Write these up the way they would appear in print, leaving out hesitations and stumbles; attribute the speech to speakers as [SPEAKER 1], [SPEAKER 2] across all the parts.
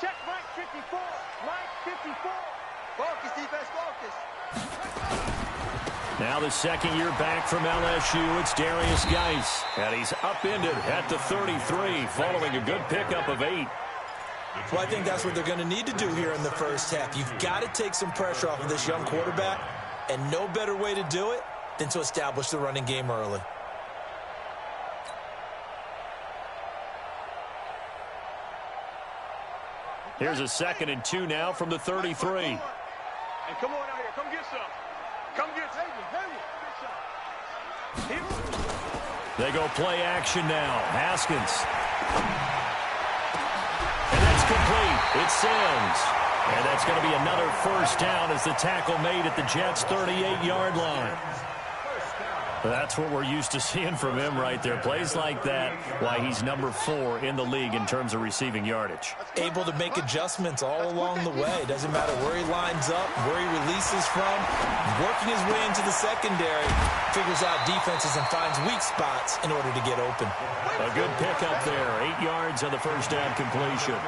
[SPEAKER 1] Check Mike 54. Mike 54. Focus, defense, focus.
[SPEAKER 2] Now the second year back from LSU, it's Darius Geis. And he's upended at the 33 following a good pickup of 8.
[SPEAKER 3] Well, I think that's what they're going to need to do here in the first half. You've got to take some pressure off of this young quarterback, and no better way to do it than to establish the running game early.
[SPEAKER 2] Here's a 2nd and 2 now from the 33.
[SPEAKER 1] And come on out here. Come get some. Come get some.
[SPEAKER 2] They go play action now. Haskins. And that's complete. It's Sims. And that's going to be another first down as the tackle made at the Jets' 38-yard line. That's what we're used to seeing from him right there. Plays like that, why he's number 4 in the league in terms of receiving yardage.
[SPEAKER 3] Able to make adjustments all along the way. Doesn't matter where he lines up, where he releases from. Working his way into the secondary, figures out defenses and finds weak spots in order to get open.
[SPEAKER 2] A good pickup there. 8 yards on the first down completion.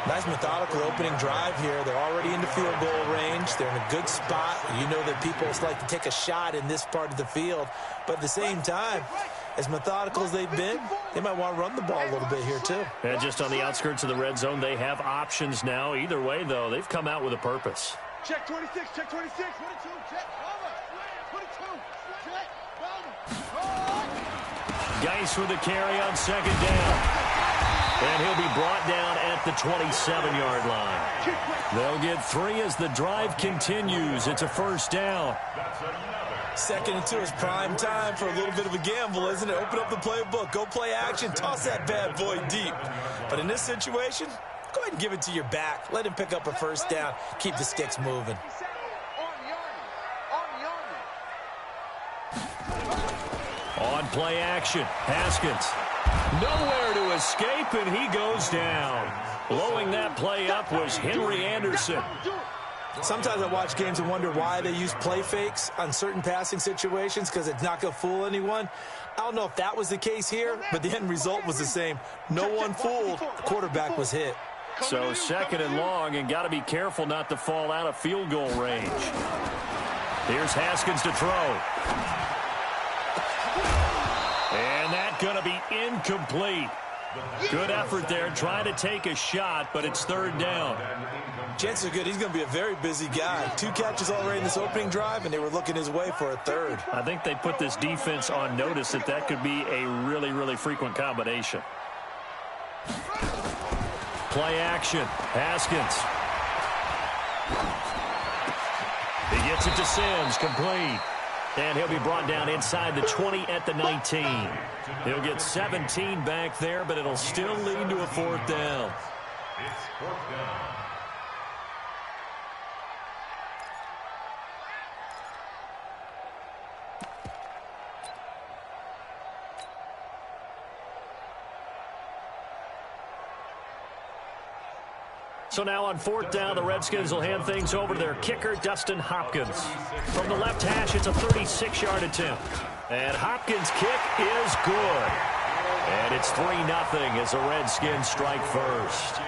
[SPEAKER 3] Nice methodical opening drive here. They're already into field goal range. They're in a good spot. You know that people like to take a shot in this part of the field. But at the same time, as methodical as they've been, they might want to run the ball a little bit here too.
[SPEAKER 2] And just on the outskirts of the red zone, they have options now. Either way, though, they've come out with a purpose.
[SPEAKER 1] Check 26, check 26. 22, check, over. 22, check, over.
[SPEAKER 2] Geis with the carry on 2nd down. And he'll be brought down at the 27-yard line. They'll get 3 as the drive continues. It's a first down.
[SPEAKER 3] 2nd and 2 is prime time for a little bit of a gamble, isn't it? Open up the playbook, go play action, toss that bad boy deep. But in this situation, go ahead and give it to your back. Let him pick up a first down. Keep the sticks moving.
[SPEAKER 2] On play action, Haskins. Nowhere to escape, and he goes down. Blowing that play up was Henry Anderson.
[SPEAKER 3] Sometimes I watch games and wonder why they use play fakes on certain passing situations, because it's not going to fool anyone. I don't know if that was the case here, but the end result was the same. No one fooled. The quarterback was hit.
[SPEAKER 2] So 2nd and long, and got to be careful not to fall out of field goal range. Here's Haskins to throw. And that's going to be incomplete. Good effort there, trying to take a shot, but it's 3rd down.
[SPEAKER 3] Chances are good. He's going to be a very busy guy. 2 catches already in this opening drive, and they were looking his way for a 3rd.
[SPEAKER 2] I think they put this defense on notice that could be a really, really frequent combination. Play action. Haskins. He gets it to Sims, complete. And he'll be brought down inside the 20 at the 19. He'll get 17 back there, but it'll still lead to a 4th down.
[SPEAKER 4] It's 4th down.
[SPEAKER 2] So now on 4th down, the Redskins will hand things over to their kicker, Dustin Hopkins. From the left hash, it's a 36-yard attempt. And Hopkins' kick is good. And it's 3-0 as the Redskins strike first.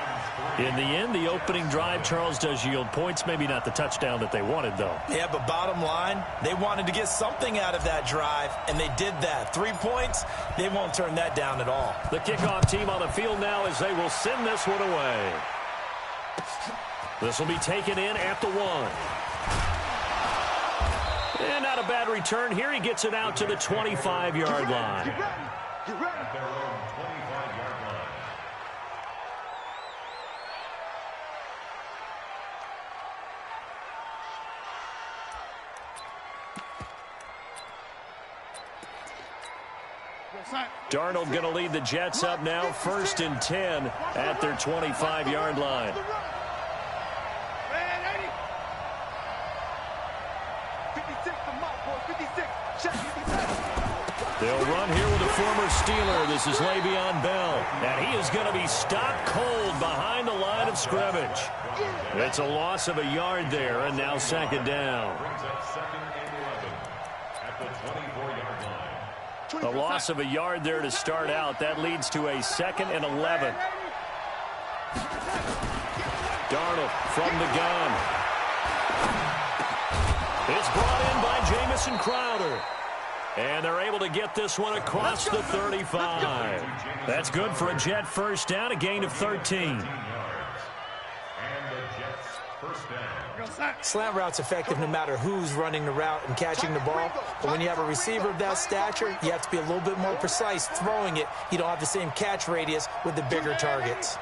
[SPEAKER 2] In the end, the opening drive, Charles, does yield points. Maybe not the touchdown that they wanted, though.
[SPEAKER 3] Yeah, but bottom line, they wanted to get something out of that drive, and they did that. 3 points, they won't turn that down at all.
[SPEAKER 2] The kickoff team on the field now as they will send this one away. This will be taken in at the 1. And not a bad return here. He gets it out to the 25-yard line.
[SPEAKER 4] Get ready. Their own 25-yard line.
[SPEAKER 2] Darnold going to lead the Jets up now, 1st and 10 at their 25-yard line. They'll run here with a former Steeler. This is Le'Veon Bell. And he is going to be stopped cold behind the line of scrimmage. It's a loss of a yard there, and now 2nd down.
[SPEAKER 4] Brings up 2nd and 11 at the 24-yard line.
[SPEAKER 2] A loss of a yard there to start out. That leads to a 2nd and 11. Darnold from the gun. It's brought in by Jamison Crowder. And they're able to get this one across the 35. That's good for a Jet first down, a gain of 13.
[SPEAKER 3] Slant route's effective no matter who's running the route and catching the ball. But when you have a receiver of that stature, you have to be a little bit more precise throwing it. You don't have the same catch radius with the bigger targets.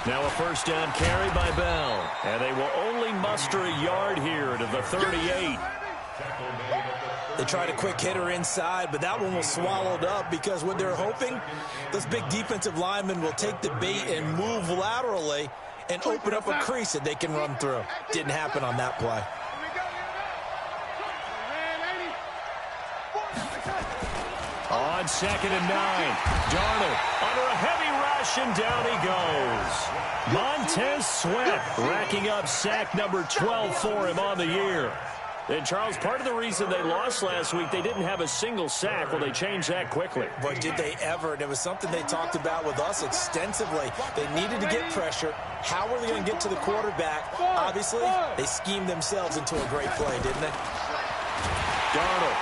[SPEAKER 2] Now a first down carry by Bell. And they will only muster a yard here to the 38.
[SPEAKER 3] They tried a quick hitter inside, but that one was swallowed up because what they're hoping, those big defensive linemen will take the bait and move laterally and open up a crease that they can run through. Didn't happen on that play.
[SPEAKER 2] On 2nd and 9, Darnold under a heavy rush, and down he goes. Montez Sweat racking up sack number 12 for him on the year. And, Charles, part of the reason they lost last week, they didn't have a single sack. Well, they changed that quickly.
[SPEAKER 3] But did they ever? And it was something they talked about with us extensively. They needed to get pressure. How were they going to get to the quarterback? Obviously, they schemed themselves into a great play, didn't they?
[SPEAKER 2] Darnold.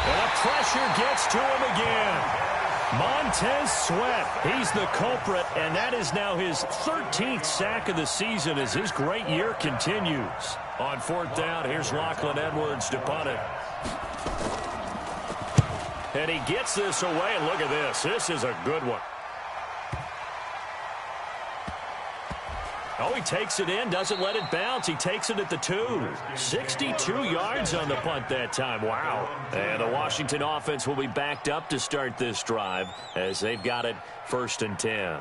[SPEAKER 2] And the pressure gets to him again. Montez Sweat, he's the culprit, and that is now his 13th sack of the season as his great year continues. On 4th down, here's Lachlan Edwards to punt it. And he gets this away, and look at this. This is a good one. Oh, he takes it in, doesn't let it bounce. He takes it at the 2. 62 yards on the punt that time. Wow. And the Washington offense will be backed up to start this drive as they've got it 1st and 10.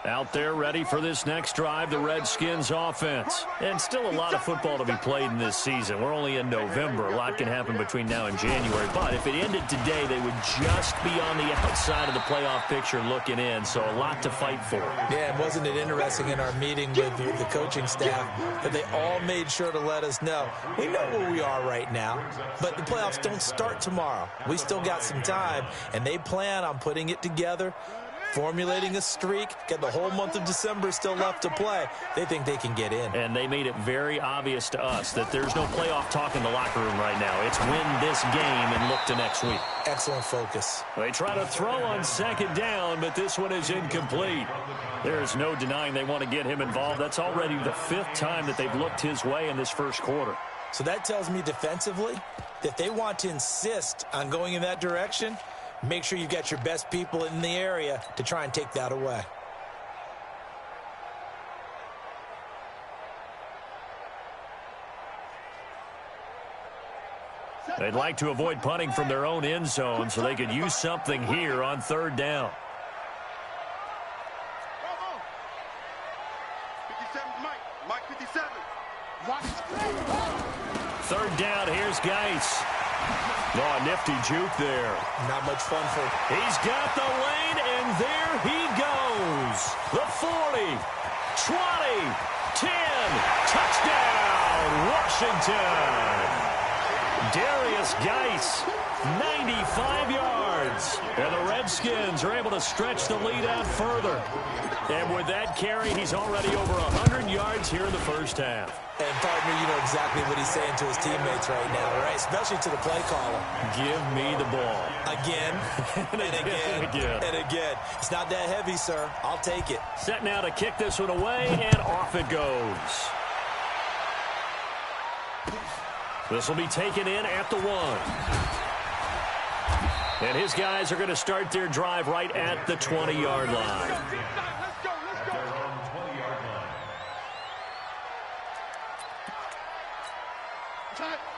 [SPEAKER 2] Out there ready for this next drive, the Redskins offense. And still a lot of football to be played in this season. We're only in November. A lot can happen between now and January. But if it ended today, they would just be on the outside of the playoff picture looking in. So a lot to fight for.
[SPEAKER 3] Yeah, and wasn't it interesting in our meeting with the coaching staff that they all made sure to let us know, we know where we are right now, but the playoffs don't start tomorrow. We still got some time, and they plan on putting it together, formulating a streak, get the whole month of December still left to play. They think they can get in.
[SPEAKER 2] And they made it very obvious to us that there's no playoff talk in the locker room right now. It's win this game and look to next week.
[SPEAKER 3] Excellent focus.
[SPEAKER 2] They try to throw on 2nd down, but this one is incomplete. There's no denying they want to get him involved. That's already the 5th time that they've looked his way in this first quarter.
[SPEAKER 3] So that tells me defensively that they want to insist on going in that direction. Make sure you've got your best people in the area to try and take that away.
[SPEAKER 2] They'd like to avoid punting from their own end zone so they could use something here on 3rd down.
[SPEAKER 1] 57, Mike 57.
[SPEAKER 2] 3rd down, here's Geis. Oh, nifty juke there.
[SPEAKER 3] Not much fun for him.
[SPEAKER 2] He's got the lane, and there he goes. The 40, 20, 10, touchdown, Washington. Darius Geis, 95 yards. And the Redskins are able to stretch the lead out further. And with that carry, he's already over 100 yards here in the first half.
[SPEAKER 3] And, partner, you know exactly what he's saying to his teammates right now, right? Especially to the play caller.
[SPEAKER 2] Give me the ball.
[SPEAKER 3] Again, and again, and again. It's not that heavy, sir. I'll take it.
[SPEAKER 2] Set now to kick this one away, and off it goes. This will be taken in at the 1. And his guys are going to start their drive right at the 20-yard line.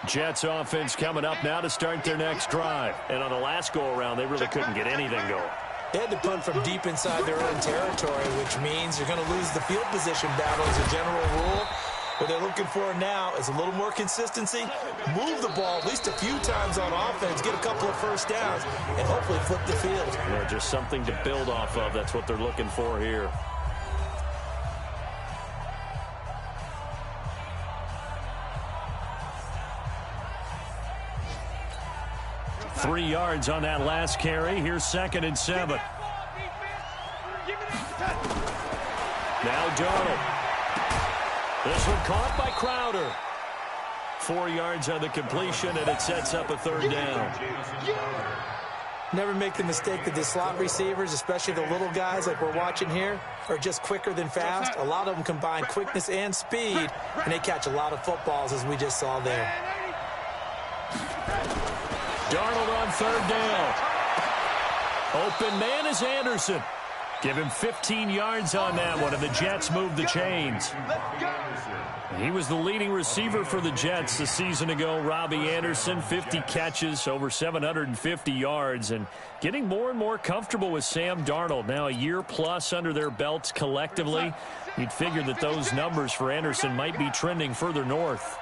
[SPEAKER 2] Jets offense coming up now to start their next drive. And on the last go-around, they really couldn't get anything going.
[SPEAKER 3] They had to punt from deep inside their own territory, which means you're going to lose the field position battle as a general rule. What they're looking for now is a little more consistency, move the ball at least a few times on offense, get a couple of first downs, and hopefully flip the field.
[SPEAKER 2] Yeah, just something to build off of. That's what they're looking for here. 3 yards on that last carry. Here's 2nd and 7. Now Darnold. This one caught by Crowder. 4 yards on the completion, and it sets up a 3rd down.
[SPEAKER 3] Never make the mistake that the slot receivers, especially the little guys like we're watching here, are just quicker than fast. A lot of them combine quickness and speed, and they catch a lot of footballs, as we just saw there.
[SPEAKER 2] Darnold on 3rd down. Open man is Anderson. Give him 15 yards on that one, and the Jets move the chains. He was the leading receiver for the Jets a season ago. Robbie Anderson, 50 catches, over 750 yards, and getting more and more comfortable with Sam Darnold. Now a year plus under their belts collectively. You'd figure that those numbers for Anderson might be trending further north.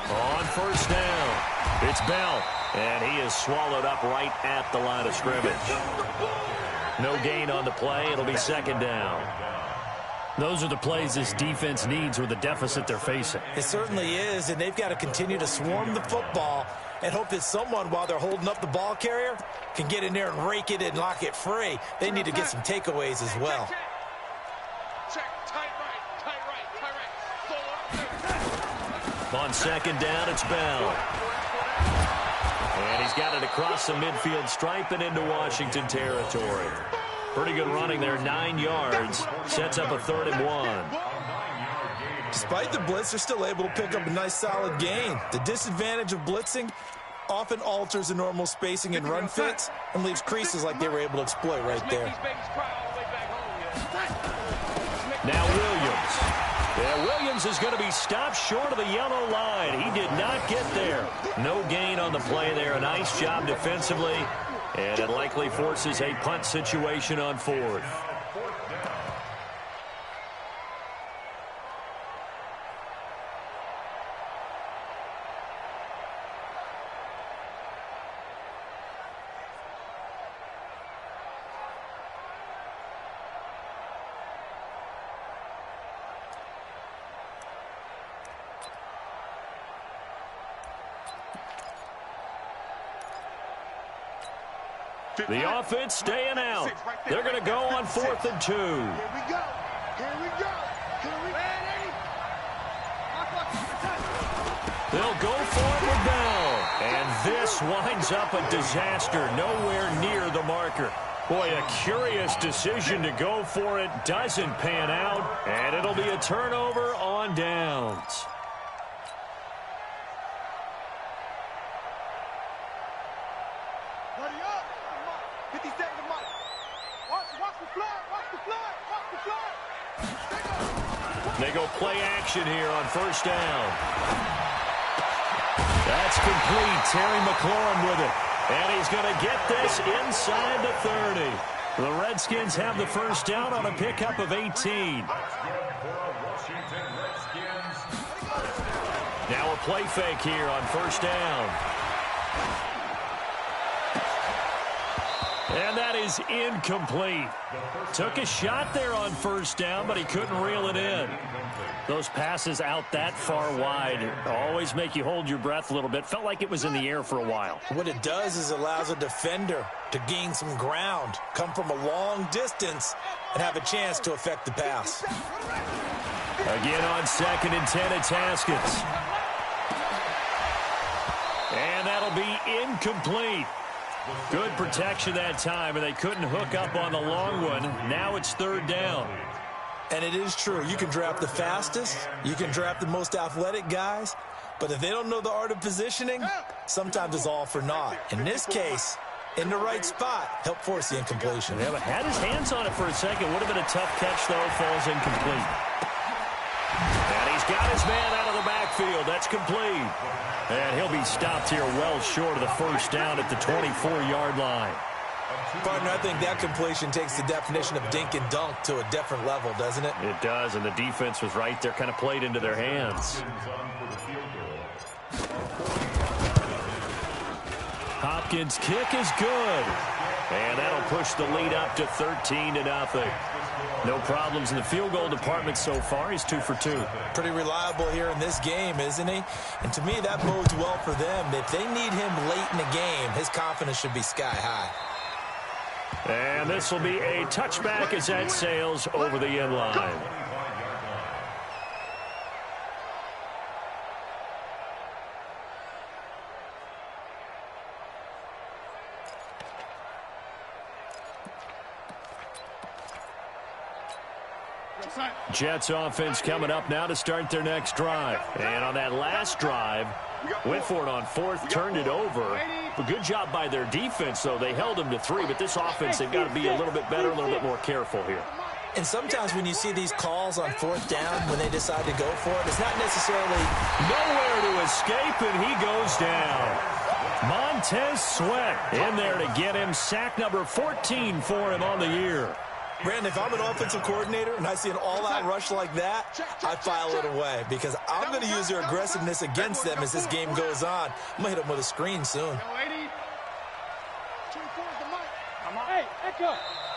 [SPEAKER 2] On 1st down, it's Bell. And he is swallowed up right at the line of scrimmage. No gain on the play. It'll be 2nd down. Those are the plays this defense needs with the deficit they're facing.
[SPEAKER 3] It certainly is, and they've got to continue to swarm the football and hope that someone, while they're holding up the ball carrier, can get in there and rake it and lock it free. They need to get some takeaways as well.
[SPEAKER 2] On 2nd down, it's Bell. And he's got it across the midfield stripe and into Washington territory. Pretty good running there, 9 yards. Sets up a 3rd and 1.
[SPEAKER 3] Despite the blitz, they're still able to pick up a nice solid gain. The disadvantage of blitzing often alters the normal spacing and run fits and leaves creases like they were able to exploit right there.
[SPEAKER 2] Now Williams. Yeah, Williams is going to be stopped short of the yellow line. He did not get there. No gain on the play there. A nice job defensively. And it likely forces a punt situation on 4th. The offense staying out. They're going to go on 4th and 2.
[SPEAKER 1] Here we go. Here we go. Here we go.
[SPEAKER 2] They'll go for it with Bell. And this winds up a disaster. Nowhere near the marker. Boy, a curious decision to go for it. Doesn't pan out. And it'll be a turnover on downs. They go play action here on 1st down. That's complete. Terry McLaurin with it. And he's going to get this inside the 30. The Redskins have the 1st down on a pickup of 18. Now a play fake here on 1st down. And that is incomplete. Took a shot there on 1st down, but he couldn't reel it in. Those passes out that far wide always make you hold your breath a little bit. Felt like it was in the air for a while.
[SPEAKER 3] What it does is allows a defender to gain some ground, come from a long distance, and have a chance to affect the pass.
[SPEAKER 2] Again on 2nd and 10, it's Haskins. And that'll be incomplete. Good protection that time, and they couldn't hook up on the long one. Now it's 3rd down.
[SPEAKER 3] And it is true. You can draft the fastest. You can draft the most athletic guys. But if they don't know the art of positioning, sometimes it's all for naught. In this case, in the right spot, help force the incompletion.
[SPEAKER 2] Yeah, but had his hands on it for a second. Would have been a tough catch, though. Falls incomplete. And he's got his man out of the backfield. That's complete. And he'll be stopped here well short of the 1st down at the 24-yard line.
[SPEAKER 3] Partner, I think that completion takes the definition of dink and dunk to a different level, doesn't it?
[SPEAKER 2] It does, and the defense was right there, kind of played into their hands. Hopkins' kick is good. And that'll push the lead up to 13-0. No problems in the field goal department so far. He's 2 for 2.
[SPEAKER 3] Pretty reliable here in this game, isn't he? And to me, that bodes well for them. If they need him late in the game, his confidence should be sky high.
[SPEAKER 2] And this will be a touchback as that sails over the end line. Jets offense coming up now to start their next drive. And on that last drive, went for it on 4th, turned it over. A good job by their defense, though. They held them to 3, but this offense, they've got to be a little bit better, a little bit more careful here.
[SPEAKER 3] And sometimes when you see these calls on 4th down, when they decide to go for it, it's not necessarily
[SPEAKER 2] nowhere to escape, and he goes down. Montez Sweat in there to get him. Sack number 14 for him on the year.
[SPEAKER 3] Brandon, if I'm an offensive coordinator and I see an all-out rush like that, I file it away because I'm going to use their aggressiveness against them as this game goes on. I'm going to hit them with a screen soon.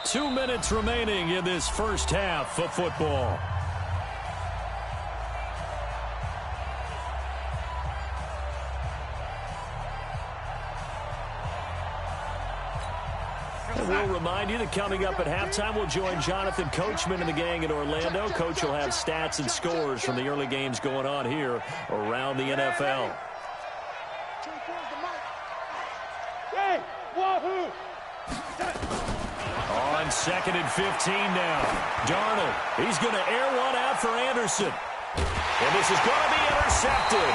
[SPEAKER 2] 2 minutes remaining in this first half of football. We'll remind you that coming up at halftime, we'll join Jonathan Coachman and the gang in Orlando. Coach will have stats and scores from the early games going on here around the NFL. On 2nd and 15 now. Darnold, he's going to air one out for Anderson. And this is going to be intercepted.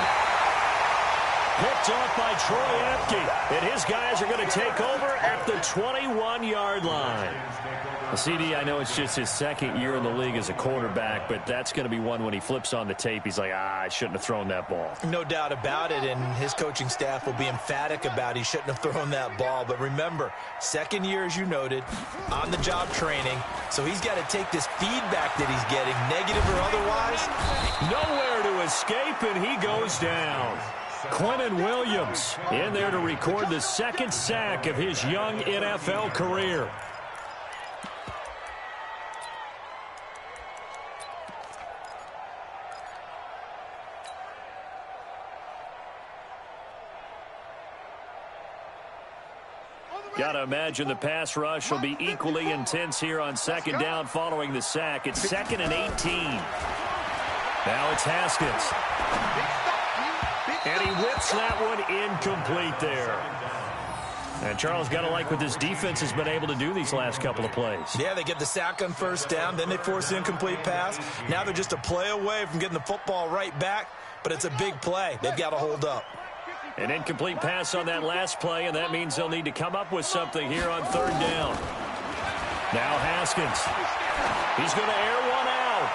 [SPEAKER 2] Picked off by Troy Apke. And his guys are going to take over at the 21-yard line. CD, I know it's just his 2nd year in the league as a quarterback, but that's going to be one when he flips on the tape. He's like, I shouldn't have thrown that ball.
[SPEAKER 3] No doubt about it, and his coaching staff will be emphatic about he shouldn't have thrown that ball. But remember, 2nd year, as you noted, on-the-job training, so he's got to take this feedback that he's getting, negative or otherwise.
[SPEAKER 2] Nowhere to escape, and he goes down. Quentin Williams in there to record the 2nd sack of his young NFL career. Got to imagine the pass rush will be equally intense here on 2nd down following the sack. It's 2nd and 18. Now it's Haskins. And he whips that one incomplete there. And Charles, got to like what this defense has been able to do these last couple of plays.
[SPEAKER 3] Yeah, they get the sack on 1st down, then they force the incomplete pass. Now they're just a play away from getting the football right back, but it's a big play. They've got to hold up.
[SPEAKER 2] An incomplete pass on that last play, and that means they'll need to come up with something here on 3rd down. Now Haskins. He's going to air one out.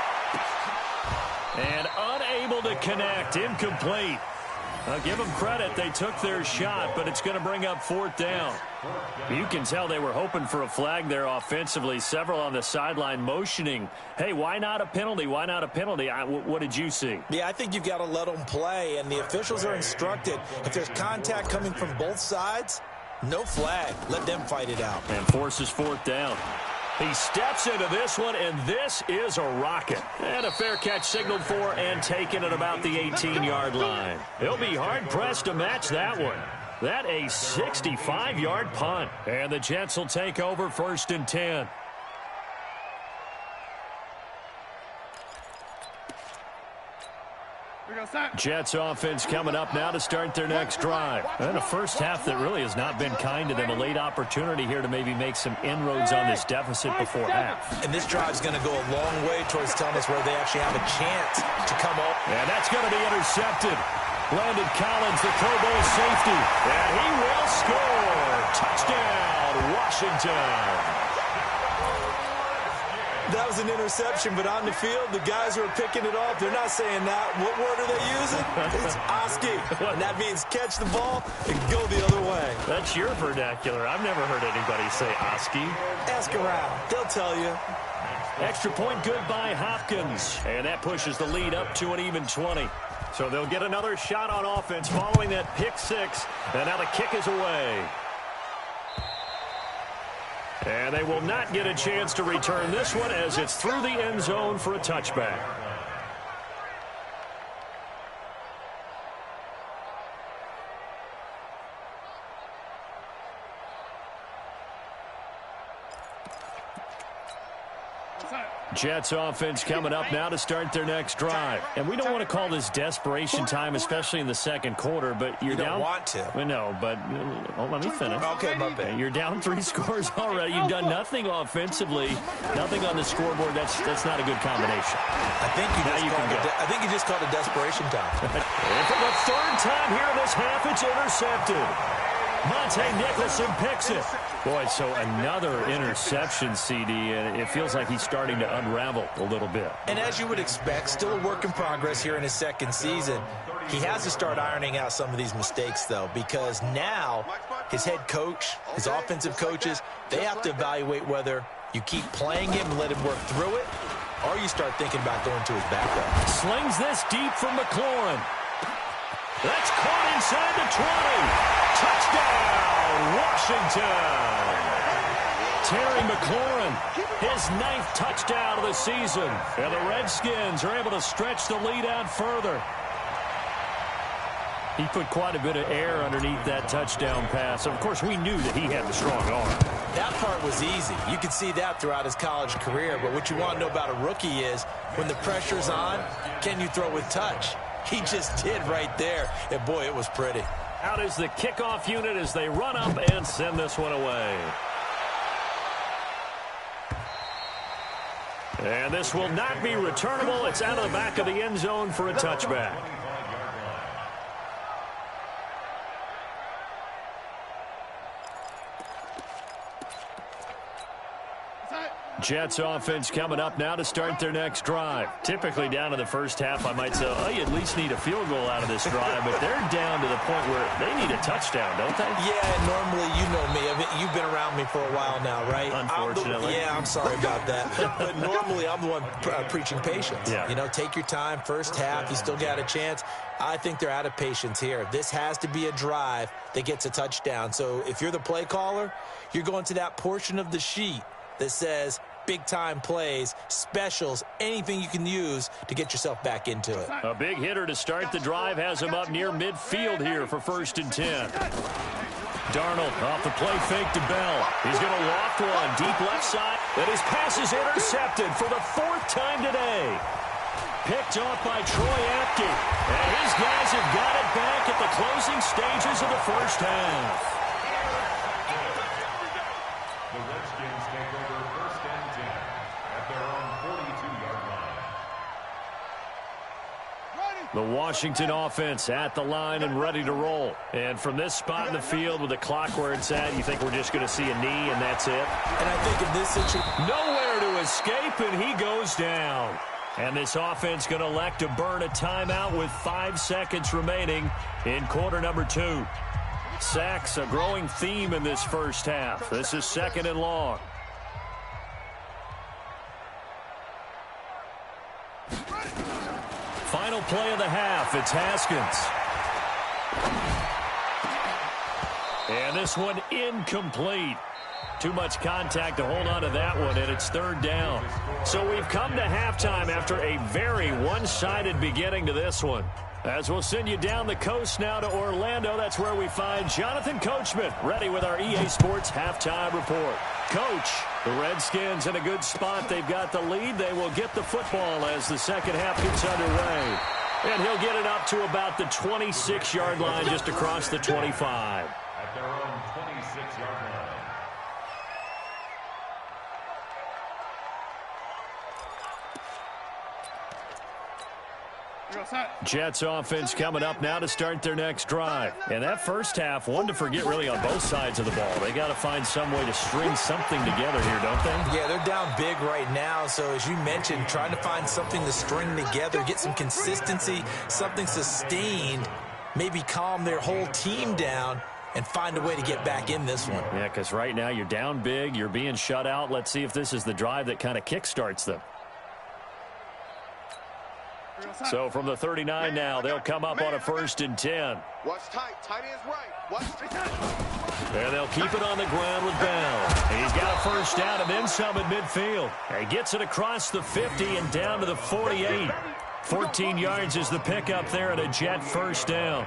[SPEAKER 2] And unable to connect. Incomplete. I'll give them credit. They took their shot, but it's going to bring up 4th down. You can tell they were hoping for a flag there offensively. Several on the sideline motioning, hey, why not a penalty? Why not a penalty? What did you see?
[SPEAKER 3] Yeah, I think you've got to let them play, and the officials are instructed. If there's contact coming from both sides, no flag. Let them fight it out.
[SPEAKER 2] And forces 4th down. He steps into this one, and this is a rocket. And a fair catch signaled for and taken at about the 18-yard line. He'll be hard-pressed to match that one. That a 65-yard punt. And the Jets will take over 1st and 10. Jets offense coming up now to start their next drive. And a first half that really has not been kind to them. A late opportunity here to maybe make some inroads on this deficit before half.
[SPEAKER 3] And this drive's going to go a long way towards telling us where they actually have a chance to come up.
[SPEAKER 2] And that's going to be intercepted. Landon Collins, the Pro Bowl safety. And he will score. Touchdown, Washington.
[SPEAKER 3] That was an interception, but on the field, the guys who are picking it off, they're not saying that. What word are they using? It's Oski. And that means catch the ball and go the other way.
[SPEAKER 2] That's your vernacular. I've never heard anybody say Oski.
[SPEAKER 3] Ask around. They'll tell you.
[SPEAKER 2] Extra point good by Hopkins. And that pushes the lead up to an even 20. So they'll get another shot on offense following that pick 6. And now the kick is away. And they will not get a chance to return this one as it's through the end zone for a touchback. Jets offense coming up now to start their next drive. And we don't want to call this desperation time, especially in the second quarter, but you're down.
[SPEAKER 3] You don't want to.
[SPEAKER 2] Well, no, but let me finish.
[SPEAKER 3] Okay, my bad.
[SPEAKER 2] You're down 3 scores already. You've done nothing offensively, nothing on the scoreboard. That's not a good combination.
[SPEAKER 3] I think you just called it desperation time.
[SPEAKER 2] And for the third time here in this half, it's intercepted. Monte Nicholson picks it. Boy, so another interception, CD, and it feels like he's starting to unravel a little bit.
[SPEAKER 3] And as you would expect, still a work in progress here in his second season. He has to start ironing out some of these mistakes, though, because now his head coach, his offensive coaches, they have to evaluate whether you keep playing him and let him work through it, or you start thinking about going to his backup.
[SPEAKER 2] Slings this deep from McLaurin. That's caught inside the 20. Touchdown, Washington. Terry McLaurin, his 9th touchdown of the season. And the Redskins are able to stretch the lead out further. He put quite a bit of air underneath that touchdown pass. Of course, we knew that he had the strong arm.
[SPEAKER 3] That part was easy. You could see that throughout his college career. But what you want to know about a rookie is when the pressure's on, can you throw with touch? He just did right there. And, boy, it was pretty.
[SPEAKER 2] Out is the kickoff unit as they run up and send this one away. And this will not be returnable. It's out of the back of the end zone for a touchback. Jets offense coming up now to start their next drive. Typically down to the first half, I might say, oh, you at least need a field goal out of this drive, but they're down to the point where they need a touchdown, don't they?
[SPEAKER 3] Yeah, normally, you know me. I mean, you've been around me for a while now, right?
[SPEAKER 2] Unfortunately.
[SPEAKER 3] I'm sorry about that. But normally, I'm the one preaching patience.
[SPEAKER 2] Yeah.
[SPEAKER 3] You know, take your time, first half, you still got a chance. I think they're out of patience here. This has to be a drive that gets a touchdown. So if you're the play caller, you're going to that portion of the sheet that says big-time plays, specials, anything you can use to get yourself back into it.
[SPEAKER 2] A big hitter to start the drive has him up near midfield here for 1st and 10. Darnold off the play fake to Bell. He's going to loft one deep left side. And his pass is intercepted for the 4th time today. Picked off by Troy Apke. And his guys have got it back at the closing stages of the first half.
[SPEAKER 4] The Redskins take over 1st and 10 at their own 42-yard line.
[SPEAKER 2] The Washington offense at the line and ready to roll. And from this spot in the field with the clock where it's at, you think we're just going to see a knee and that's it?
[SPEAKER 3] And I think in this situation,
[SPEAKER 2] nowhere to escape, and he goes down. And this offense going to elect to burn a timeout with 5 seconds remaining in quarter number 2. Sacks, a growing theme in this first half. This is 2nd and long. Final play of the half. It's Haskins. And this one incomplete. Too much contact to hold on to that one, and it's 3rd down. So we've come to halftime after a very one-sided beginning to this one. As we'll send you down the coast now to Orlando, that's where we find Jonathan Coachman, ready with our EA Sports Halftime Report. Coach, the Redskins in a good spot. They've got the lead. They will get the football as the second half gets underway. And he'll get it up to about the 26-yard line, just across the 25.
[SPEAKER 4] At their own 26-yard line.
[SPEAKER 2] Jets offense coming up now to start their next drive. And that first half, one to forget really on both sides of the ball. They got to find some way to string something together here, don't they?
[SPEAKER 3] Yeah, they're down big right now. So as you mentioned, trying to find something to string together, get some consistency, something sustained, maybe calm their whole team down and find a way to get back in this one.
[SPEAKER 2] Yeah, because right now you're down big, you're being shut out. Let's see if this is the drive that kind of kickstarts them. So from the 39 now, they'll come up on a 1st and 10.
[SPEAKER 1] Watch tight. Tight end's right. Watch tight.
[SPEAKER 2] And they'll keep it on the ground with Bell. And he's got a 1st down and then some at midfield. And he gets it across the 50 and down to the 48. 14 yards is the pickup there and a Jet 1st down.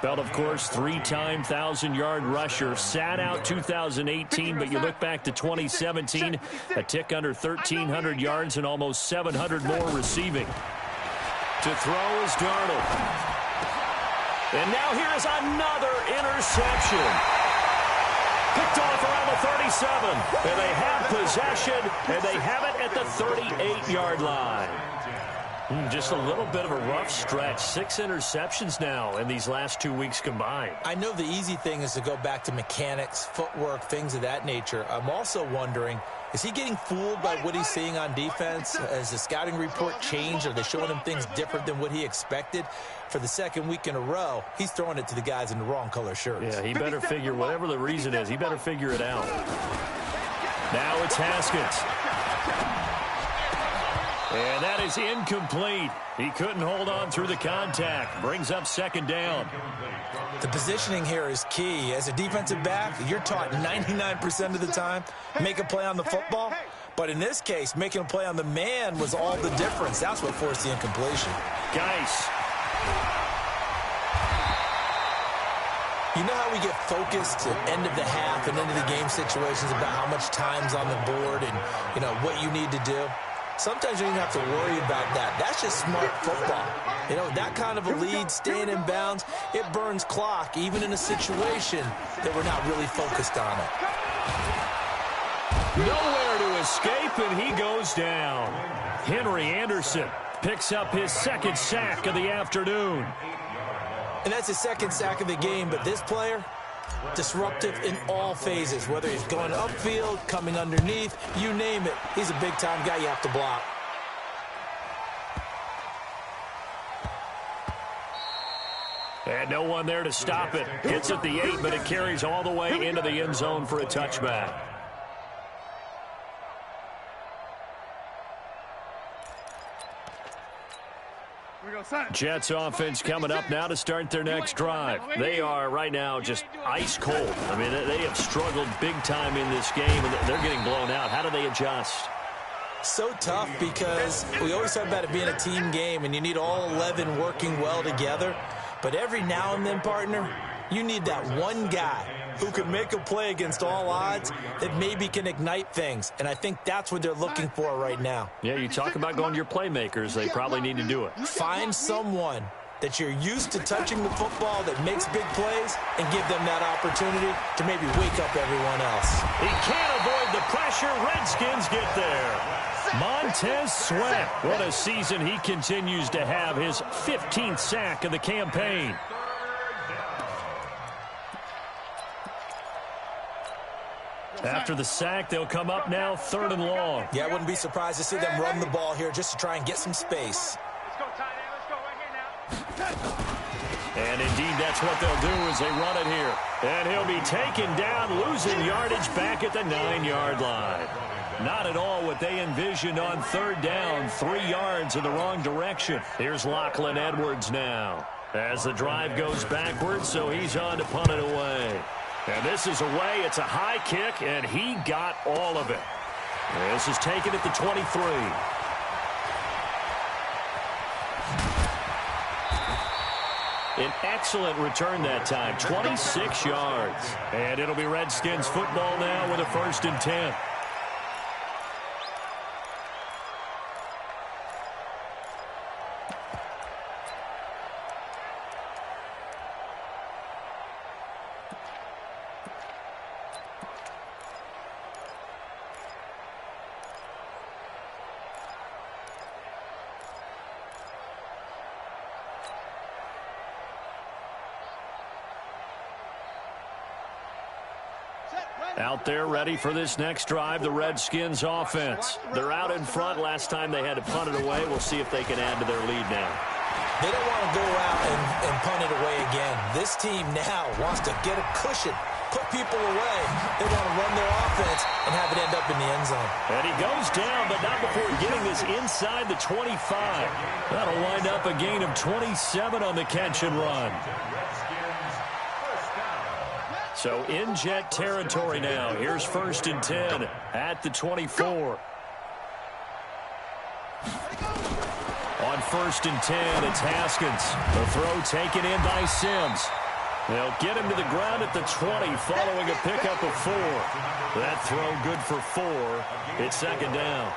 [SPEAKER 2] Bell, of course, 3-time 1,000-yard rusher. Sat out 2018, but you look back to 2017, a tick under 1,300 yards and almost 700 more receiving. To throw is Darnold. And now here is another interception. Picked off around the 37. And they have possession, and they have it at the 38-yard line. Just a little bit of a rough stretch. 6 interceptions now in these last 2 weeks combined.
[SPEAKER 3] I know the easy thing is to go back to mechanics, footwork, things of that nature. I'm also wondering, is he getting fooled by what he's seeing on defense? Has the scouting report changed? Are they showing him things different than what he expected? For the 2nd week in a row, he's throwing it to the guys in the wrong color shirts.
[SPEAKER 2] Yeah, he better figure, whatever the reason is, he better figure it out. Now it's Haskins. And that is incomplete. He couldn't hold on through the contact. Brings up 2nd down.
[SPEAKER 3] The positioning here is key. As a defensive back, you're taught 99% of the time, make a play on the football. But in this case, making a play on the man was all the difference. That's what forced the incompletion.
[SPEAKER 2] Geis.
[SPEAKER 3] You know how we get focused at end of the half and into the game situations about how much time's on the board and, you know, what you need to do? Sometimes you don't have to worry about that. That's just smart football. You know, that kind of a lead, staying in bounds, it burns clock, even in a situation that we're not really focused on it.
[SPEAKER 2] Nowhere to escape, and he goes down. Henry Anderson picks up his 2nd sack of the afternoon.
[SPEAKER 3] And that's his 2nd sack of the game, but this player, disruptive in all phases, whether he's going upfield, coming underneath, you name it. He's a big-time guy you have to block.
[SPEAKER 2] And no one there to stop it. Hits at the 8, but it carries all the way into the end zone for a touchback. Jets offense coming up now to start their next drive. They are right now just ice cold. I mean, they have struggled big time in this game, and they're getting blown out. How do they adjust?
[SPEAKER 3] So tough because we always talk about it being a team game, and you need all 11 working well together. But every now and then, partner, you need that one guy who can make a play against all odds that maybe can ignite things. And I think that's what they're looking for right now.
[SPEAKER 2] Yeah, you talk about going to your playmakers. They probably need to do it.
[SPEAKER 3] Find someone that you're used to touching the football that makes big plays and give them that opportunity to maybe wake up everyone else.
[SPEAKER 2] He can't avoid the pressure. Redskins get there. Montez Sweat. What a season he continues to have. His 15th sack of the campaign. After the sack, they'll come up now 3rd and long.
[SPEAKER 3] Yeah, I wouldn't be surprised to see them run the ball here just to try and get some space.
[SPEAKER 1] Let's go, tight end. Let's go right here now.
[SPEAKER 2] And indeed, that's what they'll do as they run it here. And he'll be taken down, losing yardage back at the 9-yard line. Not at all what they envisioned on 3rd down, 3 yards in the wrong direction. Here's Lachlan Edwards now. As the drive goes backwards, so he's on to punt it away. And this is away. It's a high kick, and he got all of it. This is taken at the 23. An excellent return that time, 26 yards. And it'll be Redskins football now with a 1st and 10. Out there ready for this next drive, the Redskins offense. They're out in front. Last time they had to punt it away. We'll see if they can add to their lead now.
[SPEAKER 3] They don't want to go out and punt it away again. This team now wants to get a cushion put people away. They want to run their offense and have it end up in the end zone.
[SPEAKER 2] And he goes down, but not before getting this inside the 25. That'll wind up a gain of 27 on the catch and run. So in Jet territory now. Here's 1st and 10 at the 24. On 1st and 10, it's Haskins. The throw taken in by Sims. They'll get him to the ground at the 20 following a pickup of 4. That throw good for 4. It's 2nd down.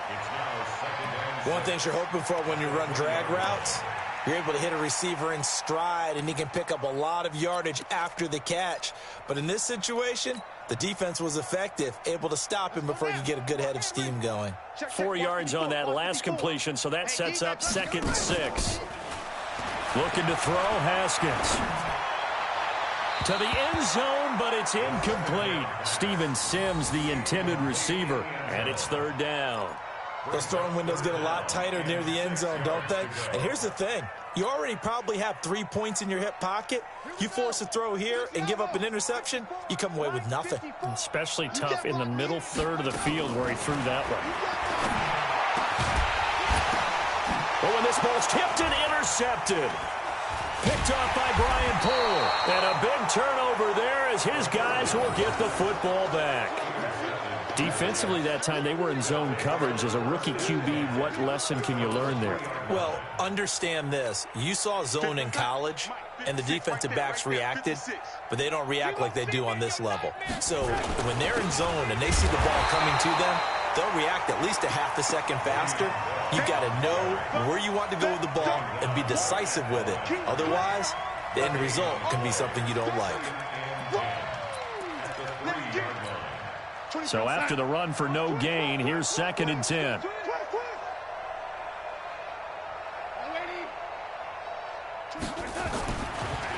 [SPEAKER 3] One thing you're hoping for when you run drag routes, you're able to hit a receiver in stride, and he can pick up a lot of yardage after the catch. But in this situation, the defense was effective, able to stop him before he could get a good head of steam going.
[SPEAKER 2] 4 yards on that last completion, so that sets up 2nd and 6. Looking to throw, Haskins. To the end zone, but it's incomplete. Steven Sims, the intended receiver, and it's 3rd down.
[SPEAKER 3] Those throwing windows get a lot tighter near the end zone, don't they? And here's the thing. You already probably have 3 points in your hip pocket. You force a throw here and give up an interception, you come away with nothing.
[SPEAKER 2] Especially tough in the middle third of the field where he threw that one. Oh, and this ball's tipped and intercepted. Picked off by Brian Poole. And a big turnover there as his guys will get the football back. Defensively that time, they were in zone coverage. As a rookie QB, what lesson can you learn there?
[SPEAKER 3] Well, understand this. You saw zone in college, and the defensive backs reacted, but they don't react like they do on this level. So when they're in zone and they see the ball coming to them, they'll react at least a half a second faster. You've got to know where you want to go with the ball and be decisive with it. Otherwise, the end result can be something you don't like.
[SPEAKER 2] So after the run for no gain, here's 2nd and 10.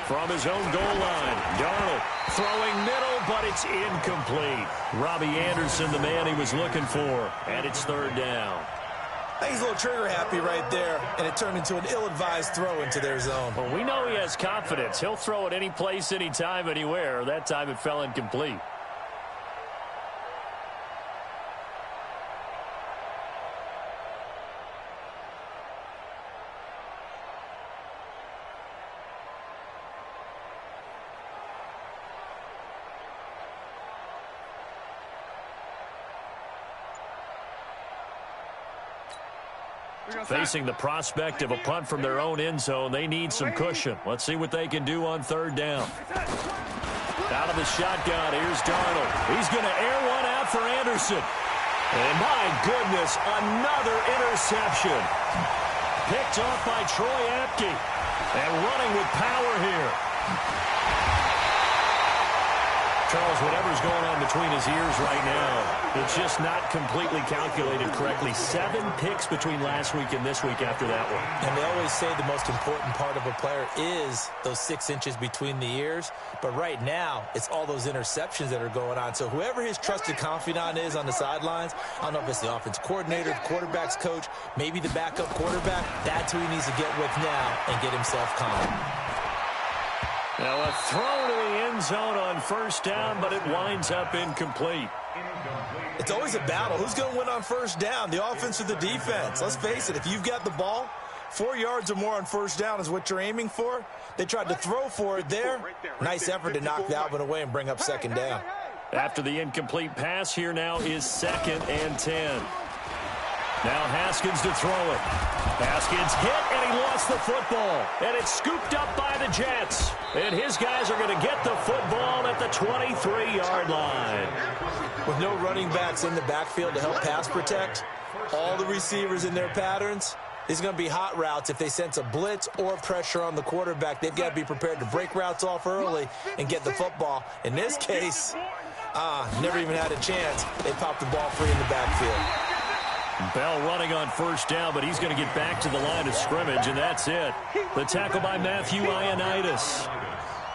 [SPEAKER 2] From his own goal line, Darnold throwing middle, but it's incomplete. Robbie Anderson, the man he was looking for, and it's 3rd down.
[SPEAKER 3] I think he's a little trigger happy right there, and it turned into an ill-advised throw into their zone.
[SPEAKER 2] Well, we know he has confidence. He'll throw it any place, anytime, anywhere. That time it fell incomplete. Facing the prospect of a punt from their own end zone, they need some cushion. Let's see what they can do on 3rd down. Out of the shotgun, here's Darnold. He's going to air one out for Anderson. And my goodness, another interception. Picked off by Troy Apke. And running with power here. Charles, whatever's going on between his ears right now, it's just not completely calculated correctly. 7 picks between last week and this week after that one.
[SPEAKER 3] And they always say the most important part of a player is those 6 inches between the ears. But right now, it's all those interceptions that are going on. So whoever his trusted confidant is on the sidelines, I don't know if it's the offense coordinator, the quarterback's coach, maybe the backup quarterback, that's who he needs to get with now and get himself calm.
[SPEAKER 2] Now a throw to the end zone on 1st down, but it winds up incomplete.
[SPEAKER 3] It's always a battle. Who's going to win on 1st down, the offense or the defense? Let's face it, if you've got the ball, 4 yards or more on 1st down is what you're aiming for. They tried to throw for it there. Nice effort to knock that one away and bring up 2nd down.
[SPEAKER 2] After the incomplete pass, here now is 2nd and 10. Now Haskins to throw it. Haskins hit, and he lost the football. And it's scooped up by the Jets. And his guys are going to get the football at the 23-yard line.
[SPEAKER 3] With no running backs in the backfield to help pass protect, all the receivers in their patterns, it's going to be hot routes. If they sense a blitz or pressure on the quarterback, they've got to be prepared to break routes off early and get the football. In this case, never even had a chance. They popped the ball free in the backfield.
[SPEAKER 2] Bell running on 1st down, but he's going to get back to the line of scrimmage, and that's it. The tackle by Matthew Ioannidis.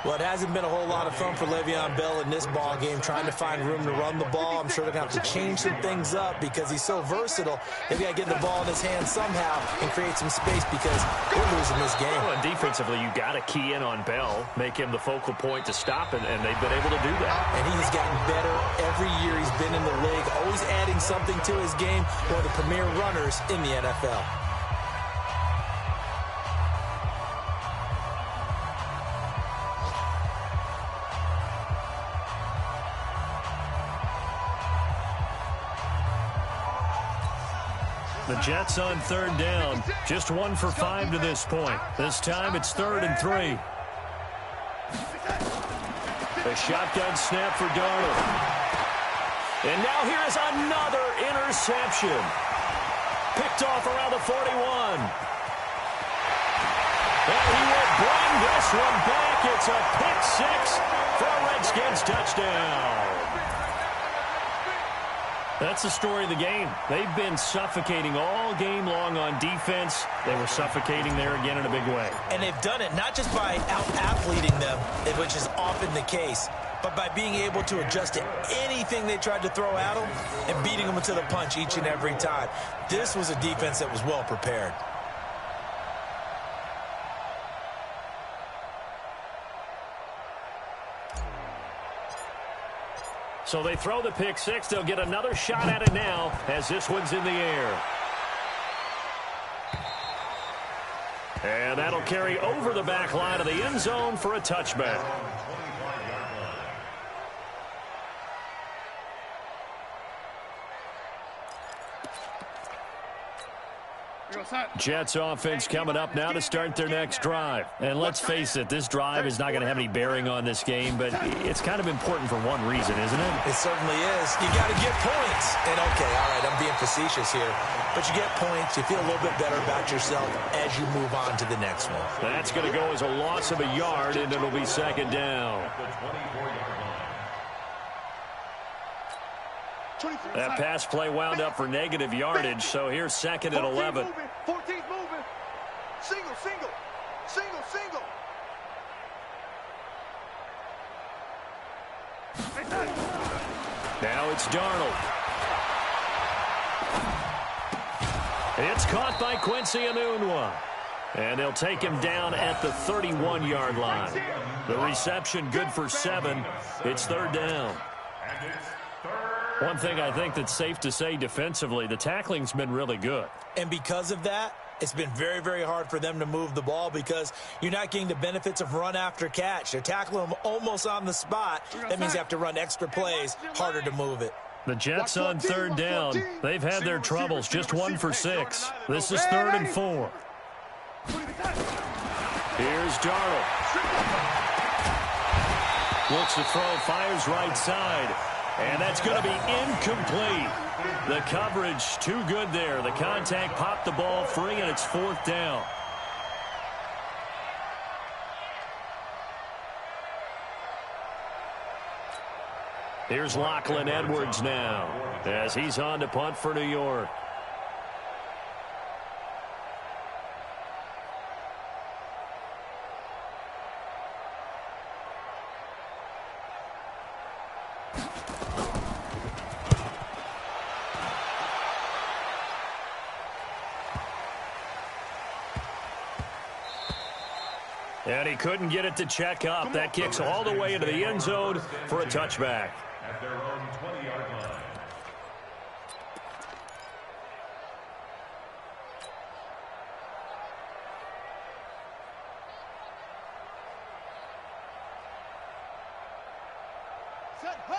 [SPEAKER 3] Well, it hasn't been a whole lot of fun for Le'Veon Bell in this ball game, trying to find room to run the ball. I'm sure they're going to have to change some things up because he's so versatile. They've got to get the ball in his hands somehow and create some space because they're losing this game.
[SPEAKER 2] Well, and defensively, you got to key in on Bell, make him the focal point to stop, and they've been able to do that.
[SPEAKER 3] And he has gotten better every year he's been in the league, always adding something to his game. One of the premier runners in the NFL.
[SPEAKER 2] The Jets on third down. Just 1 for 5 to this point. This time it's 3rd and 3. A shotgun snap for Darnold. And now here is another interception. Picked off around the 41. And he will bring this one back. It's a pick 6 for a Redskins touchdown. That's the story of the game. They've been suffocating all game long on defense. They were suffocating there again in a big way.
[SPEAKER 3] And they've done it not just by out-athleting them, which is often the case, but by being able to adjust to anything they tried to throw at them and beating them to the punch each and every time. This was a defense that was well prepared.
[SPEAKER 2] So they throw the pick 6. They'll get another shot at it now as this one's in the air. And that'll carry over the back line of the end zone for a touchback. Jets offense coming up now to start their next drive. And let's face it, this drive is not going to have any bearing on this game, but it's kind of important for one reason, isn't it?
[SPEAKER 3] It certainly is. You got to get points. And okay, all right, I'm being facetious here. But you get points, you feel a little bit better about yourself as you move on to the next one.
[SPEAKER 2] That's going to go as a loss of a yard, and it'll be 2nd down. That pass play wound up for negative yardage, so here's 2nd and 11.
[SPEAKER 1] 14's moving. Single, single. Single, single.
[SPEAKER 2] Now it's Darnold. It's caught by Quincy Enunwa. And they'll take him down at the 31-yard line. The reception good for 7. It's 3rd down. One thing I think that's safe to say defensively, the tackling's been really good.
[SPEAKER 3] And because of that, it's been very, very hard for them to move the ball because you're not getting the benefits of run after catch. They're tackling them almost on the spot. That means you have to run extra plays, harder to move it.
[SPEAKER 2] The Jets on 3rd down. They've had their troubles, just 1 for 6. This is 3rd and 4. Here's Darnold. Looks to throw, fires right side. And that's going to be incomplete. The coverage too good there. The contact popped the ball free, and it's 4th down. Here's Lachlan Edwards now as he's on to punt for New York. And he couldn't get it to check up. That kicks all the way into the end zone for a touchback.
[SPEAKER 4] At their own 20-yard line.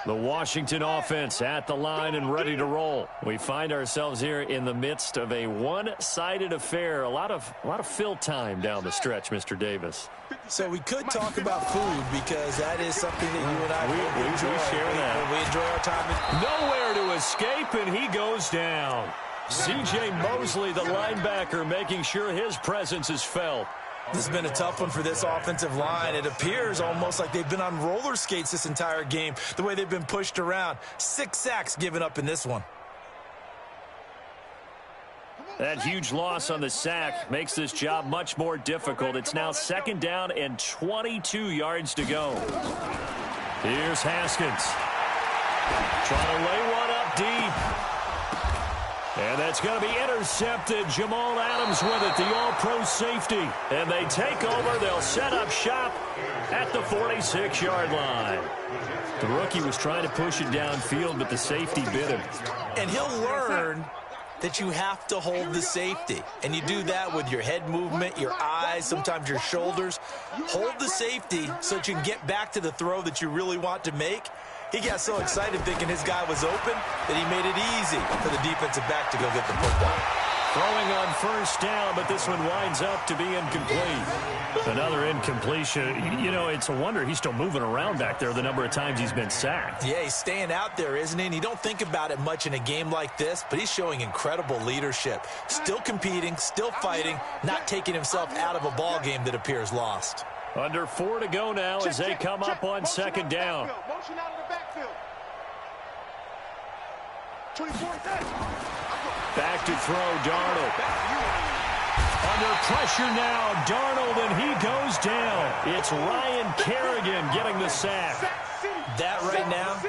[SPEAKER 2] The Washington offense at the line and ready to roll. We find ourselves here in the midst of a one-sided affair. A lot of fill time down the stretch, Mr. Davis.
[SPEAKER 3] So we could talk about food because that is something that you and I enjoy.
[SPEAKER 2] We share that.
[SPEAKER 3] We enjoy our time.
[SPEAKER 2] Nowhere to escape, and he goes down. C.J. Mosley, the linebacker, making sure his presence is felt.
[SPEAKER 3] This has been a tough one for this offensive line. It appears almost like they've been on roller skates this entire game, the way they've been pushed around. 6 sacks given up in this one.
[SPEAKER 2] That huge loss on the sack makes this job much more difficult. It's now 2nd down and 22 yards to go. Here's Haskins. Trying to lay one up deep. And that's going to be intercepted. Jamal Adams with it, the all-pro safety. And they take over. They'll set up shop at the 46-yard line. The rookie was trying to push it downfield, but the safety bit him.
[SPEAKER 3] And he'll learn that you have to hold the safety. And you do that with your head movement, your eyes, sometimes your shoulders. Hold the safety so that you can get back to the throw that you really want to make. He got so excited thinking his guy was open that he made it easy for the defensive back to go get the football.
[SPEAKER 2] Throwing on 1st down, but this one winds up to be incomplete. Another incompletion. You know, it's a wonder he's still moving around back there the number of times he's been sacked.
[SPEAKER 3] Yeah, he's staying out there, isn't he? And you don't think about it much in a game like this, but he's showing incredible leadership. Still competing, still fighting, not taking himself out of a ball game that appears lost.
[SPEAKER 2] Under 4 to go now as they come up on 2nd down.
[SPEAKER 1] Motion out of the backfield. 24.
[SPEAKER 2] Back to throw, Darnold. Under pressure now, Darnold, and he goes down. It's Ryan Kerrigan getting the sack.
[SPEAKER 3] That right now,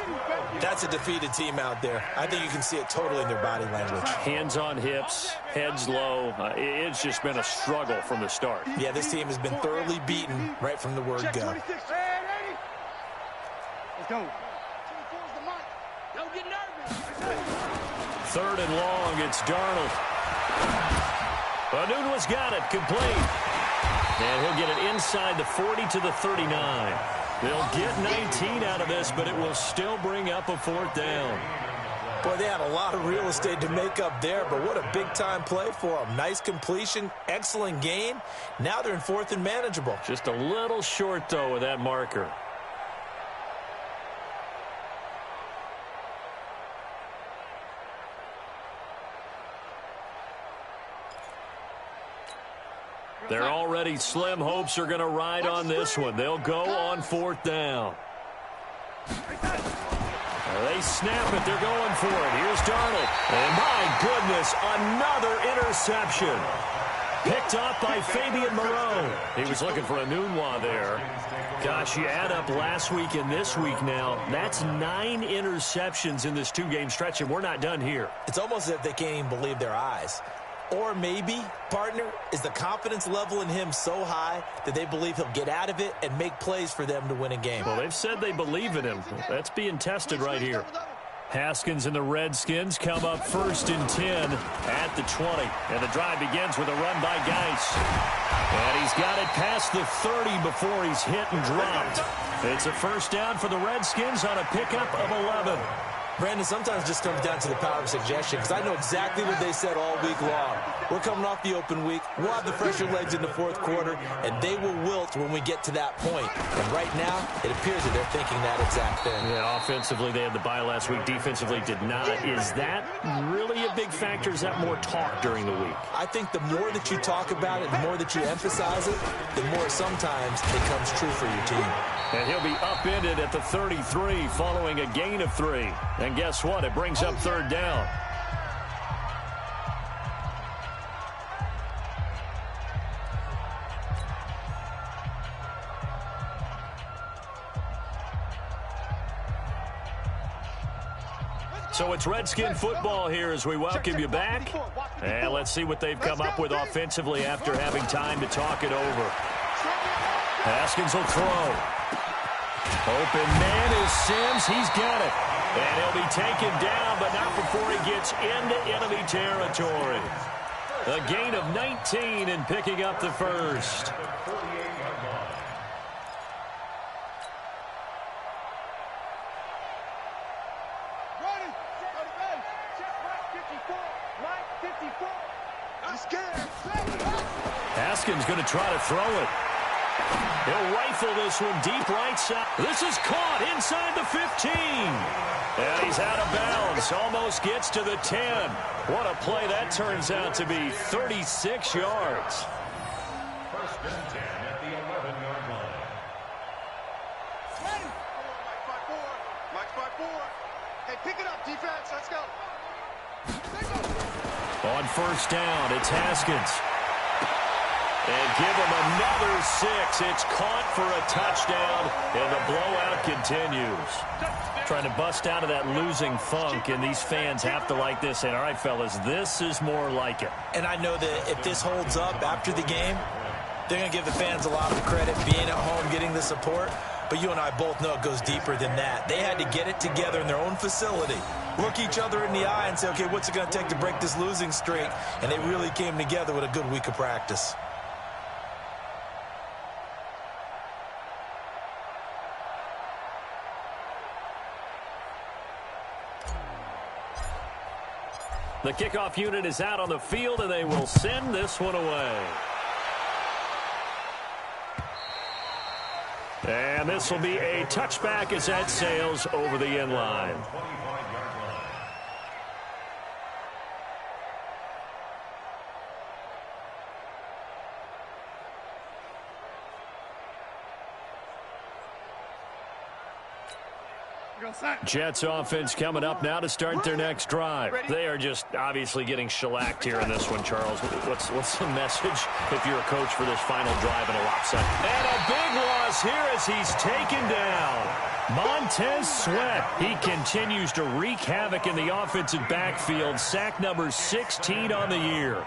[SPEAKER 3] that's a defeated team out there. I think you can see it totally in their body language.
[SPEAKER 2] Hands on hips, heads low. It's just been a struggle from the start.
[SPEAKER 3] Yeah, this team has been thoroughly beaten right from the word go.
[SPEAKER 1] Let's go. 24's the mark. Don't get nervous.
[SPEAKER 2] 3rd and long, it's Darnold. Anunwa's got it, complete. And he'll get it inside the 40 to the 39. They'll get 19 out of this, but it will still bring up a 4th down.
[SPEAKER 3] Boy, they had a lot of real estate to make up there, but what a big-time play for them. Nice completion, excellent gain. Now they're in 4th and manageable.
[SPEAKER 2] Just a little short, though, with that marker. Their already slim hopes are going to ride on this one. They'll go on 4th down. They snap it. They're going for it. Here's Darnold. And my goodness, another interception. Picked up by Fabian Moreau. He was looking for Anunwa there. Gosh, you add up last week and this week now. That's 9 interceptions in this 2-game stretch, and we're not done here.
[SPEAKER 3] It's almost as if they can't even believe their eyes. Or maybe, partner, is the confidence level in him so high that they believe he'll get out of it and make plays for them to win a game.
[SPEAKER 2] Well, they've said they believe in him. That's being tested right here. Haskins and the Redskins come up 1st and 10 at the 20. And the drive begins with a run by Geis. And he's got it past the 30 before he's hit and dropped. It's a 1st down for the Redskins on a pickup of 11.
[SPEAKER 3] Brandon, sometimes it just comes down to the power of suggestion, because I know exactly what they said all week long. We're coming off the open week. We'll have the fresher legs in the 4th quarter, and they will wilt when we get to that point. And right now, it appears that they're thinking that exact thing.
[SPEAKER 2] Yeah, offensively, they had the bye last week. Defensively, did not. Is that really a big factor? Is that more talk during the week?
[SPEAKER 3] I think the more that you talk about it, the more that you emphasize it, the more sometimes it comes true for your team.
[SPEAKER 2] And he'll be upended at the 33 following a gain of 3. And guess what? It brings up 3rd down. So it's Redskin football here as we welcome you back. And let's see what they've come up with offensively after having time to talk it over. Haskins will throw. Open man is Sims. He's got it. And he'll be taken down, but not before he gets into enemy territory. A gain of 19 and picking up the 1st. Haskins going to try to throw it. He'll rifle this one deep right side. This is caught inside the 15. And he's out of bounds. Almost gets to the 10. What a play that turns out to be. 36 yards.
[SPEAKER 4] 1st and 10 at the 11-yard line.
[SPEAKER 1] Mike's 5-4. Hey, pick it up, defense. Let's go.
[SPEAKER 2] On first down, it's Haskins. And give him another 6. It's caught for a touchdown, and the blowout continues. Trying to bust out of that losing funk, and these fans have to like this. And all right, fellas, this is more like it.
[SPEAKER 3] And I know that if this holds up after the game, they're going to give the fans a lot of credit being at home, getting the support. But you and I both know it goes deeper than that. They had to get it together in their own facility, look each other in the eye and say, okay, what's it going to take to break this losing streak? And they really came together with a good week of practice.
[SPEAKER 2] The kickoff unit is out on the field, and they will send this one away. And this will be a touchback as that sails over the end line. Jets offense coming up now to start their next drive. They are just obviously getting shellacked here in this one, Charles. What's the message if you're a coach for this final drive in a lopsided? And a big loss here as he's taken down. Montez Sweat, he continues to wreak havoc in the offensive backfield. Sack number 16 on the year.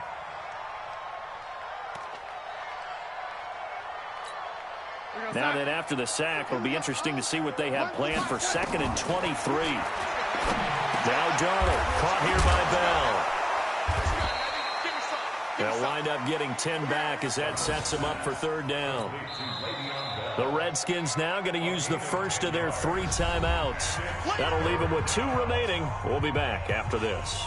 [SPEAKER 2] Now that after the sack, it'll be interesting to see what they have planned for 2nd and 23. Now Darnold, caught here by Bell. They'll wind up getting 10 back as that sets them up for 3rd down. The Redskins now going to use the first of their 3 timeouts. That'll leave them with 2 remaining. We'll be back after this.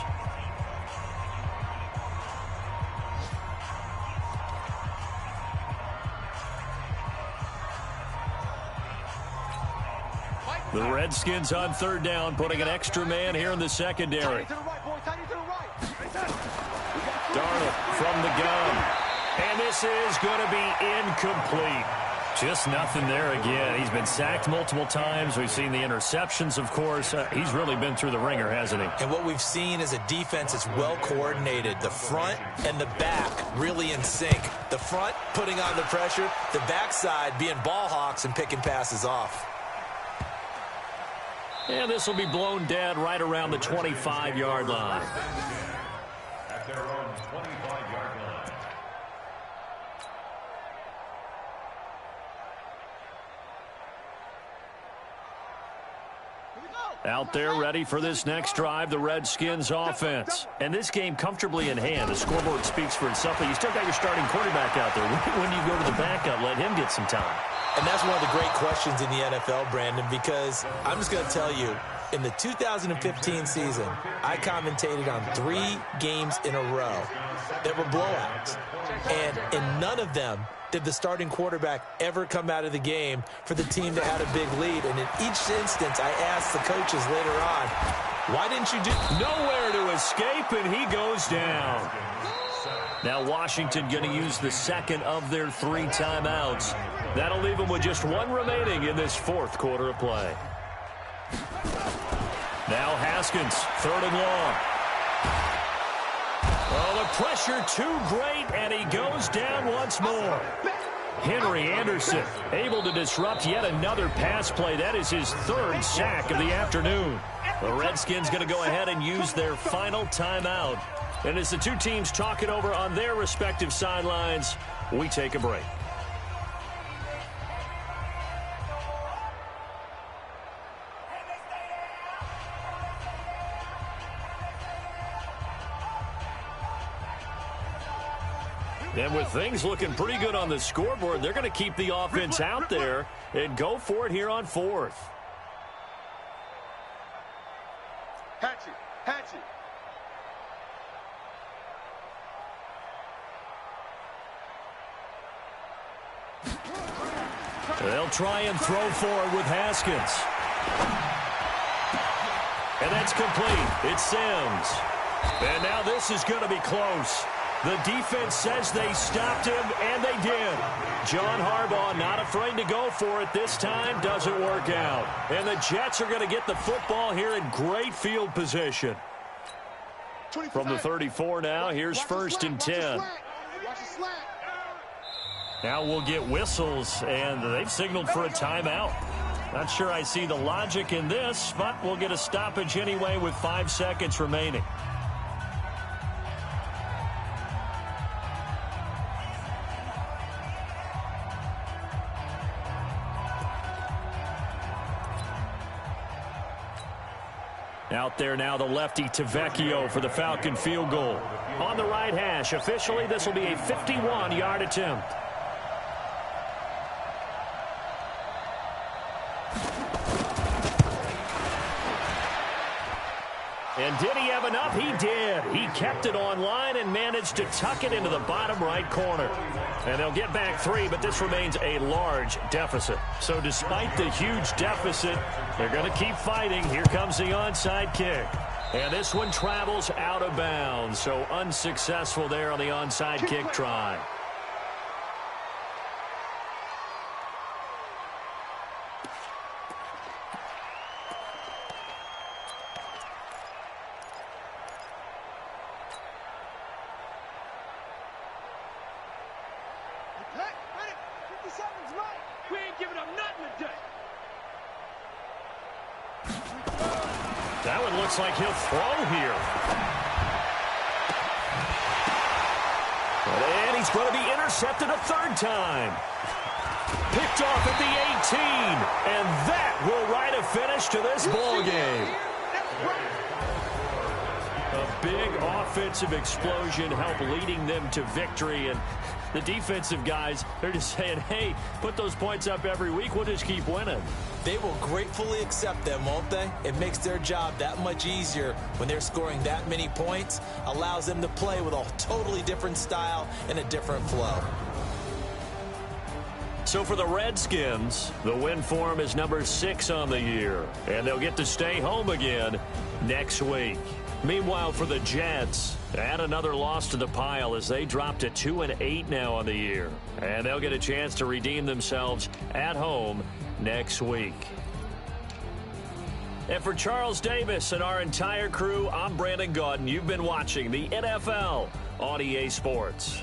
[SPEAKER 2] The Redskins on 3rd down, putting an extra man here in the secondary. Darnold from the gun. And this is going to be incomplete. Just nothing there again. He's been sacked multiple times. We've seen the interceptions, of course. He's really been through the ringer, hasn't he?
[SPEAKER 3] And what we've seen is a defense that's well coordinated. The front and the back really in sync. The front putting on the pressure, the backside being ball hawks and picking passes off.
[SPEAKER 2] And this will be blown dead right around the 25-yard line.
[SPEAKER 4] At their own 25-yard line.
[SPEAKER 2] Out there ready for this next drive, the Redskins offense. And this game comfortably in hand. The scoreboard speaks for itself, but you still got your starting quarterback out there. When do you go to the backup? Let him get some time.
[SPEAKER 3] And that's one of the great questions in the NFL, Brandon, because I'm just going to tell you, in the 2015 season, I commentated on 3 games in a row that were blowouts. And in none of them did the starting quarterback ever come out of the game for the team that had a big lead. And in each instance, I asked the coaches later on, why didn't you do
[SPEAKER 2] nowhere to escape, and he goes down. Now Washington going to use the 2nd of their 3 timeouts. That'll leave them with just 1 remaining in this 4th quarter of play. Now Haskins, 3rd and long. Oh, the pressure too great, and he goes down once more. Henry Anderson able to disrupt yet another pass play. That is his 3rd sack of the afternoon. The Redskins going to go ahead and use their final timeout. And as the 2 teams talk it over on their respective sidelines, we take a break. And with things looking pretty good on the scoreboard, they're going to keep the offense out there and go for it here on 4th.
[SPEAKER 1] Hatchet.
[SPEAKER 2] They'll try and throw forward with Haskins. And that's complete. It's Sims. And now this is going to be close. The defense says they stopped him, and they did. John Harbaugh not afraid to go for it this time. Doesn't work out. And the Jets are going to get the football here in great field position. From the 34 now, here's first and 10. Now we'll get whistles, and they've signaled for a timeout. Not sure I see the logic in this, but we'll get a stoppage anyway with 5 seconds remaining. Out there now, the lefty Tavecchio for the Falcon field goal. On the right hash, officially this will be a 51-yard attempt. And did he have enough? He did. He kept it online and managed to tuck it into the bottom right corner. And they'll get back 3, but this remains a large deficit. So despite the huge deficit, they're going to keep fighting. Here comes the onside kick. And this one travels out of bounds. So unsuccessful there on the onside kick try. That one looks like he'll throw here. And he's going to be intercepted a 3rd time. Picked off at the 18. And that will write a finish to this ball game. A big offensive explosion helped leading them to victory. And the defensive guys, they're just saying, hey, put those points up every week. We'll just keep winning.
[SPEAKER 3] They will gratefully accept them, won't they? It makes their job that much easier when they're scoring that many points. Allows them to play with a totally different style and a different flow.
[SPEAKER 2] So for the Redskins, the win form is number 6 on the year. And they'll get to stay home again next week. Meanwhile, for the Jets, add another loss to the pile as they drop to 2-8 now on the year. And they'll get a chance to redeem themselves at home next week. And for Charles Davis and our entire crew, I'm Brandon Gaudin. You've been watching the NFL on EA Sports.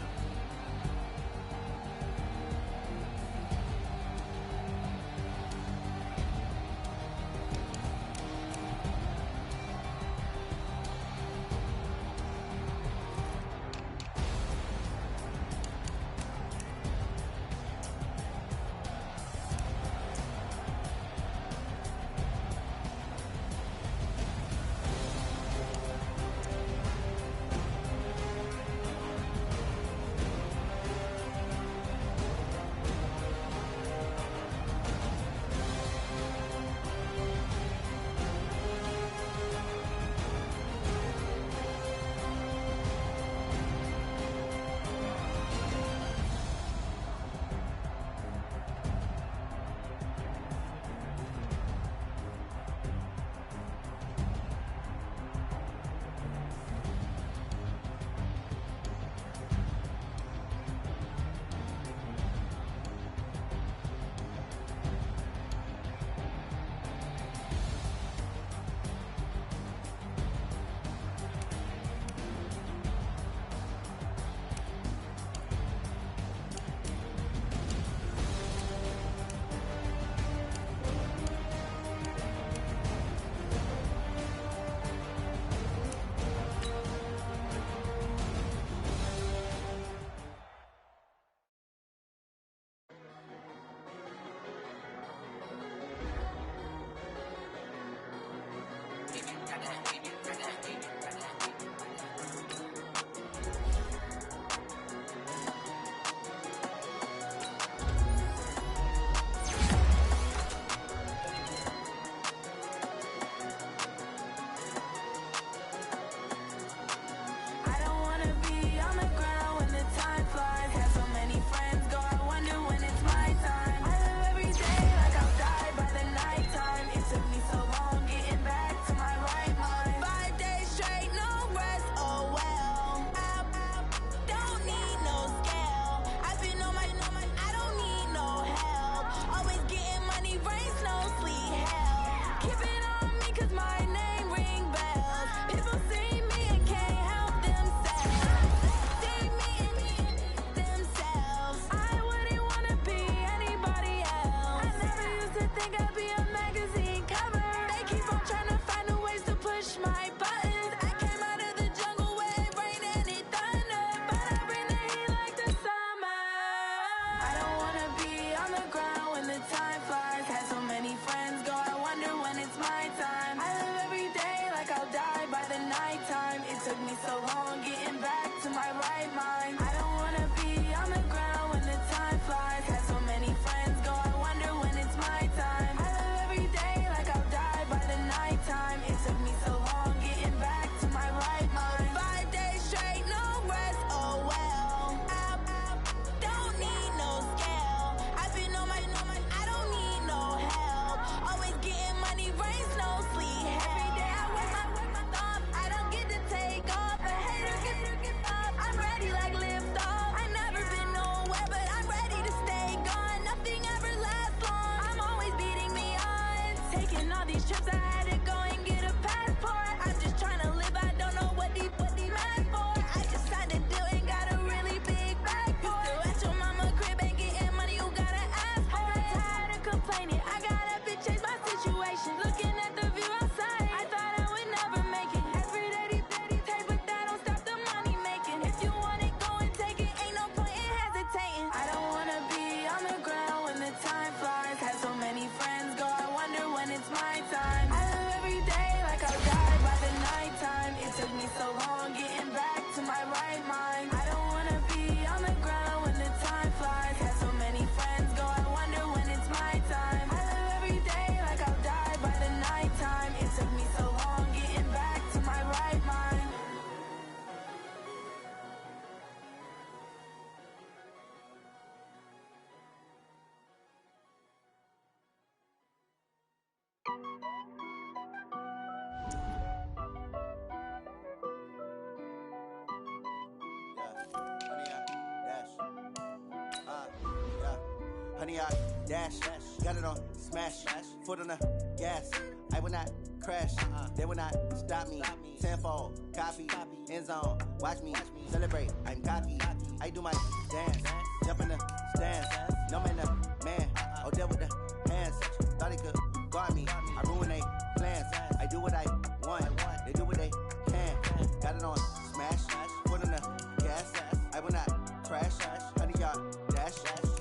[SPEAKER 5] Honey, I dash, got it on smash, foot on the gas. I will not crash, they will not stop me. Tenfold, copy, end zone, watch me celebrate. I'm cocky, I do my dance, jump in the stands. No man, the man, oh, there with the hands. Thought he could guard me, I ruin they plans. I do what I want, they do what they can. Got it on smash, foot on the gas. I will not crash, honey, y'all dash,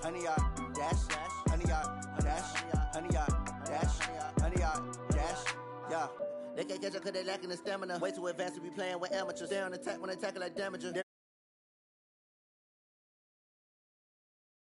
[SPEAKER 5] honey, y'all dash, honey, y'all dash, honey, y'all dash, honey, y'all dash, yeah. They can't catch up cause they lacking the stamina. Way too advanced to be playing with amateurs. They on attack when they tackle like damager.